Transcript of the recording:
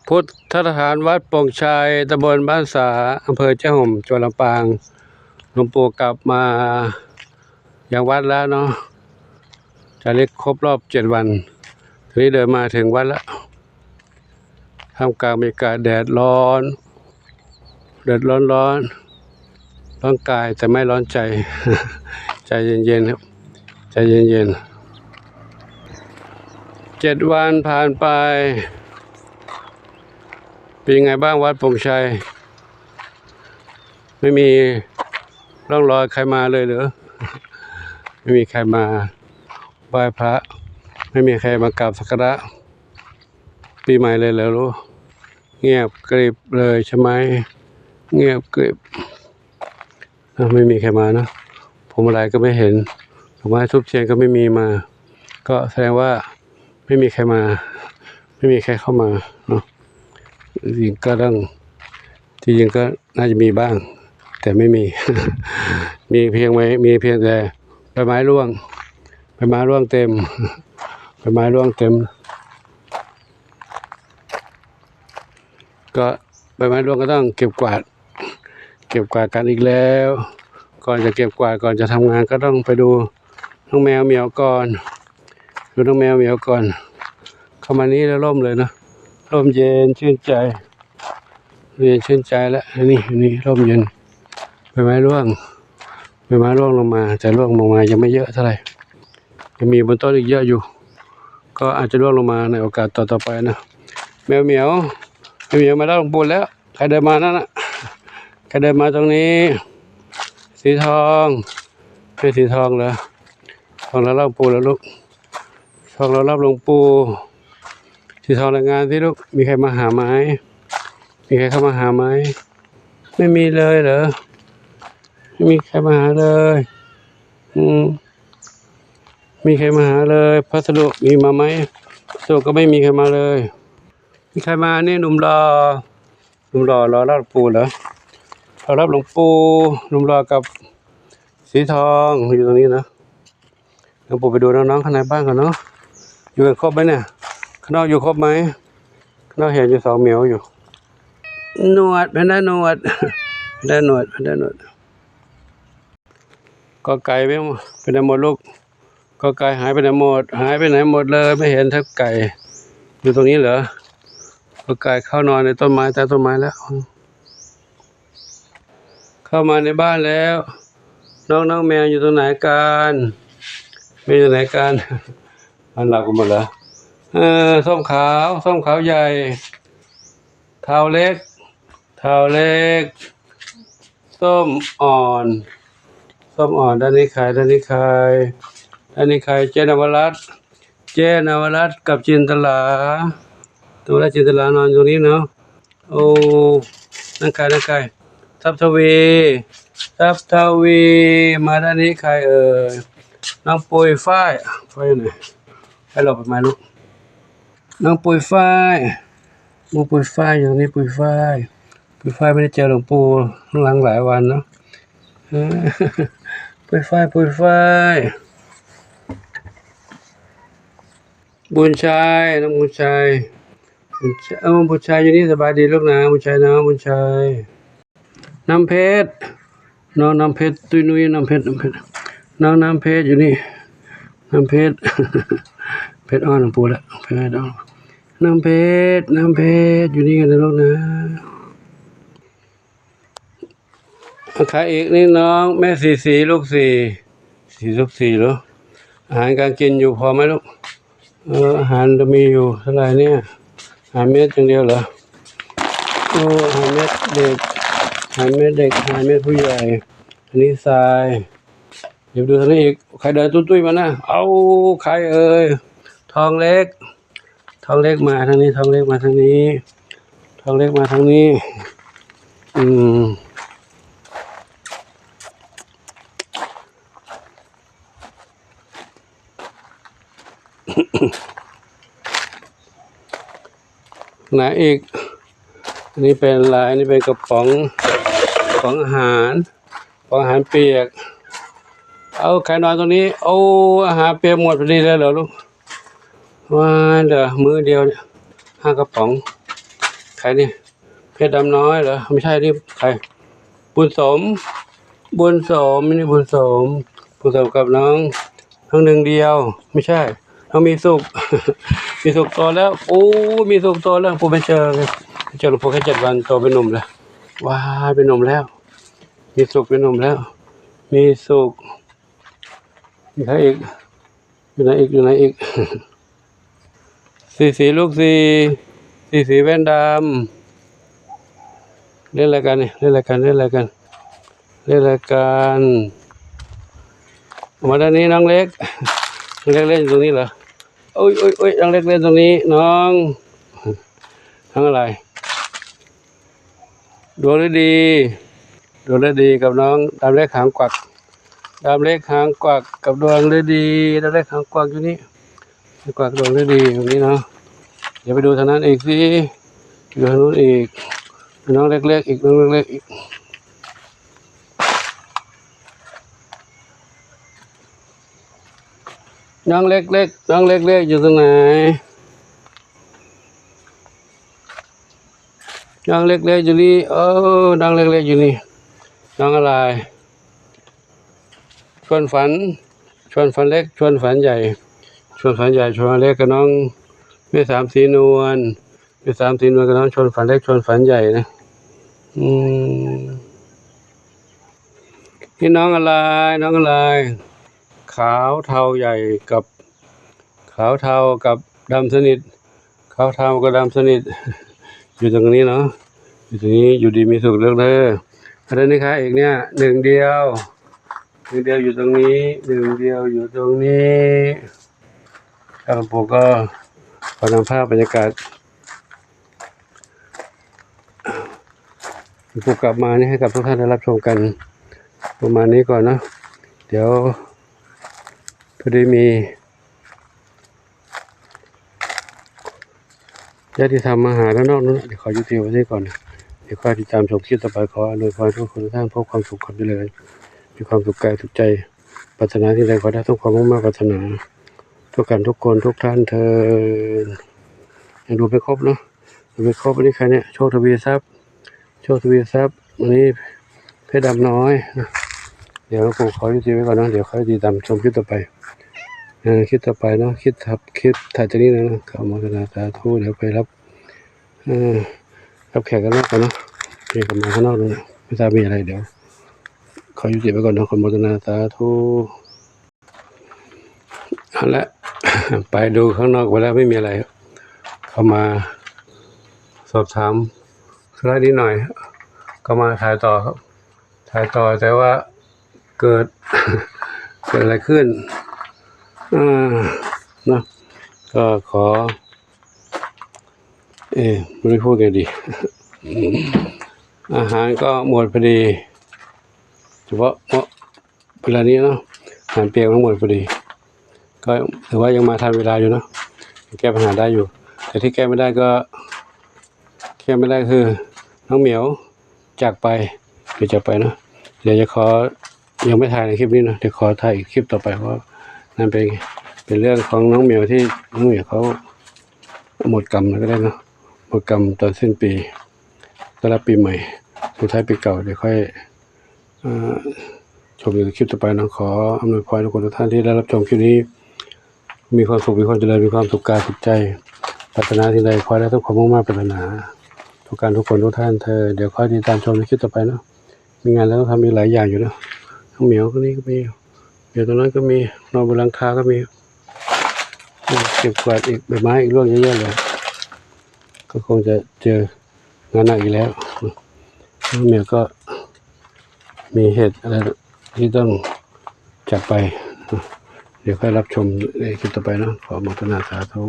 พุทธสถานวัดโป่งชัยตำบลบ้านสาอำเภอเจ้าห่มจังหวัดลำปางหลวงปู่กลับมาอย่างวัดแล้วเนาะจะเรียกครบรอบ7 วันทีนี้เดินมาถึงวัดแล้วท่ามกลางบรรยากาศแดดร้อนร้อนกายแต่ไม่ร้อนใจ ใจเย็นๆครับใจเย็นๆ7 วันผ่านไปเป็นยังไงบ้างวัดโป่งชัยไม่มีร่องรอยใครมาเลยเหรอไม่มีใครมาไหว้พระไม่มีใครมากราบสักการะปีใหม่เลยเหรอรู้เงียบกริบเลยใช่ไหมเงียบกริบไม่มีใครมานะผมอะไรก็ไม่เห็นดอกไม้ทูบเทียนก็ไม่มีมาก็แสดงว่าไม่มีใครมาไม่มีใครเข้ามาเนาะจริงก็ต้องที่จริงก็น่าจะมีบ้างแต่ไม่มี มีเพียงแต่ใบไม้ร่วงเต็มใบไม้ร่วงเต็มก็ใบไม้ร่วงก็ต้องเก็บกวาดกันอีกแล้วก่อนจะเก็บกวาดก่อนจะทำงานก็ต้องไปดูน้องแมวเหมียวก่อนเข้ามานี้แล้วร่มเลยนะร่มเย็นชื่นใจแล้วนี่ร่มเย็นใบไม้ร่วงลงมาแต่ร่วงลงมายังไม่เยอะเท่าไหร่ยังมีบนต้นอีกเยอะอยู่ก็อาจจะร่วงลงมาในโอกาสต่อไปนะแมวเหมียวมาแล้วหลวงปู่แล้วใครเดินมานั่นน่ะใครเดินมาตรงนี้สีทองเป็นสีทองเหรอทองแล้วรับหลวงปู่แล้วลูกทองแล้วรับหลวงปู่สีทองรายงานที่ลูกมีใครมาหาไหมมีใครเข้ามาหาไหมไม่มีเลยเหรอไม่มีใครมาหาเลยมีใครมาหาเลยพัสดุมีมาไหมพัสดุก็ไม่มีใครมาเลยมีใครมานี่หนุ่มรอรอรับหลวงปู่เหรอรอรับหลวงปู่หนุ่มรอกับสีทองอยู่ตรงนี้นะหลวงปู่ไปดูน้องๆข้างในบ้านกันเนาะอยู่กันครบไหมเนี่ยข้างนอกอยู่ครบไหมข้างนอกเห็นอยู่2 เหมียวอยู่หนวดเป็นได้หนวดก็ไก่ไปไหนหมดลูกก็ไก่หายไปไหนหมดเลยไม่เห็นทักไก่อยู่ตรงนี้เหรอก็ไก่เข้านอนในต้นไม้ใต้ต้นไม้แล้วเข้ามาในบ้านแล้วน้องแมวอยู่ตรงไหนกันไม่อยู่ไหนกันอันหลับกันหมดเหรอส้มขาวใหญ่เท้าเล็กส้มอ่อนด้านนี้ใครเจนวรัตน์กับจินตลานอนตรงนี้เนาะโอ้นั่นใครทับทวีมาด้านนี้ใครน้องปุยฝ้ายไหนให้เราไปไหมลูกน้องปุยฝ้ายอยู่นี่ปุยฝ้ายไม่ได้เจอหลวงปู่ข้างหลังหลายวันเนาะปุยฝ้ายบุญชัยน้องบุญชัยอยู่นี่สบายดีลูกนะบุญชัยน้ำเพชรน้องน้ำเพชรตุ้ยนุ้ยน้ำเพชรน้องน้ำเพชรอยู่นี่น้ำเพชร เพชรอ่อนหลวงปู่แล้วเพชรอ่อนน้ำเพชรอยู่นี่กันนะลูกนะใครอีกนี่น้องแม่สีลูกสี่เหรออาหารการกินอยู่พอไหมลูกอาหารจะมีอยู่เท่าไหร่เนี่ยอาหารเม็ดอย่างเดียวเหรออาหารเม็ดเด็กอาหารเม็ดผู้ใหญ่อันนี้ทรายเดี๋ยวดูทางนี้อีกใครเดินตุ้ยมานะเอาใครทองเล็กมาทางนี้ไหนอีกอันนี้เป็นลายนี่เป็นกระป๋องอาหารเปียกเอาใครนอนตรงนี้โอ้อาหารเปียกหมดพอดีเลยเหรอลูกว่าเดี๋ยวมื้อเดียวเนี่ย5 กระป๋อง รนี่เพชรดำน้อยเหรอไม่ใช่นี่ใครบุญสมนี่บุญสมกับน้องหนึ่งเดียวไม่ใช่น้องมีสุข มีสุขโตแล้วโอ้มีสุขโตแล้วผมไปเจอหลวงพ่อแค่7 วันโตเป็นหนุ่มแล้วว้าเป็นหนุ่มแล้วมีสุขเป็นหนุ่มแล้วมีสุขมีใครอีกอยู่ไหนอีก สีลูกสีแว่นดำเล่นอะไรกันออกมาด้านนี้น้องเล็กเล่นอยู่ตรงนี้เหรอโอ้ยน้องเล็กเล่นตรงนี้น้องอะไรดูแลดีกับน้องดำเล็กหางกวักกับดวงฤดีดำเล็กหางกวักอยู่นี่กวักดวงฤดีตรงนี้เนาะเดี๋ยวไปดูทางนั้นอีกสิดูทางนู้นอีกน้องเล็กอีกน้องเล็กอีกน้องเล็กอยู่ตรงไหนน้องเล็กอยู่นี่น้องเล็กอยู่นี่น้องอะไรชวนฝันเล็กชวนฝันใหญ่ชวนเล็กกับน้องแม่3 สีนวลกับน้องชวนฝันเล็กชวนฝันใหญ่นะนี่น้องอะไรขาวเทาใหญ่กับขาวเทากับดำสนิทอยู่ตรงนี้เนาะอยู่ตรงนี้อยู่ดีมีสุขเลิกอะไรนี่คะอีกเนี่ยหนึ่งเดียวอยู่ตรงนี้ครับผมก็ขอนำภาพบรรยากาศผมกลับมานี่ให้กับทุกท่านได้รับชมกันประมาณนี้ก่อนนะเดี๋ยวพอดีมีญาติธรรมมาหาด้านนอกนู้นเดี๋ยวขอยุติไว้ก่อนเดี๋ยวค่อยติดตามชมคลิปต่อไปขออวยพรทุกคนทุกท่านพบความสุขความเจริญมีความสุขกายสุขใจปรารถนาที่ใดขอได้ทุกความมุ่งมั่นปรารถนาทุกกันทุกคนทุกท่านเถิดยังดูไม่ครบเนาะดูไม่ครบวันนี้ใครเนี่ยโชคทวีทรัพย์วันนี้เพชรดำน้อยนะเดี๋ยวผมขอยุติไว้ก่อนนะเดี๋ยวค่อยติดตามชมคลิปต่อไปเนาะคลิปถัดจากนี้นะเข้ามากันสาธุเดี๋ยวไปรับแขกกันนอกก่อนเนาะนี่กลับมาข้างนอกเลยนะไม่ทราบมีอะไรเดี๋ยวขอยุติไว้ก่อนนะขอโมทนาสาธุเอาละ ไปดูข้างนอกไปแล้วไม่มีอะไรเข้ามาสอบถามสไลด์นิดหน่อยก็มาถ่ายต่อครับแต่ว่าเกิด อะไรขึ้นนะก็ขอไม่รู้พูดไงดี อาหารก็หมดพอดีเฉพาะเวลานี้เนาะอาหารเปียกทั้งหมดพอดีก็ถือว่ายังมาทันเวลาอยู่เนาะแก้ปัญหาได้อยู่แต่ที่แก้ไม่ได้คือน้องเหมียวจากไปเนาะเดี๋ยวจะขอยังไม่ถ่ายในคลิปนี้นะเดี๋ยวขอถ่ายอีกคลิปต่อไปเพราะนั่นเป็นเรื่องของน้องเหมียวที่น้องเหมียวเขาหมดกรรมแล้วก็ได้เนาะหมดกรรมตอนสิ้นปีต้อนรับปีใหม่สุดท้ายปีเก่าเดี๋ยวค่อยชมในคลิปต่อไปนะขออำนวยพรทุกคนทุกท่านที่ได้รับชมคลิปนี้มีความสุขมีความเจริญมีความสุขกายสุขใจปรารถนาที่ใดขอได้ทุกความมุ่งมั่นปรารถนาทุกการทุกคนทุกท่านเดี๋ยวค่อยติดตามชมในคลิปต่อไปเนาะมีงานแล้วต้องทำมีหลายอย่างอยู่เนาะน้องเหมียวคนนี้ก็มีเหมียวตรงนั้นก็มีนอนบนหลังคาก็มีเก็บกวาดอีกใบไม้อีกร่วงเยอะๆเลยก็คงจะเจองานหนักอีกแล้วน้องเหมียวก็มีเหตุอะไรที่ต้องจากไปเดี๋ยวค่อยรับชมในคลิปต่อไปเนาะขอโมทนาสาธุ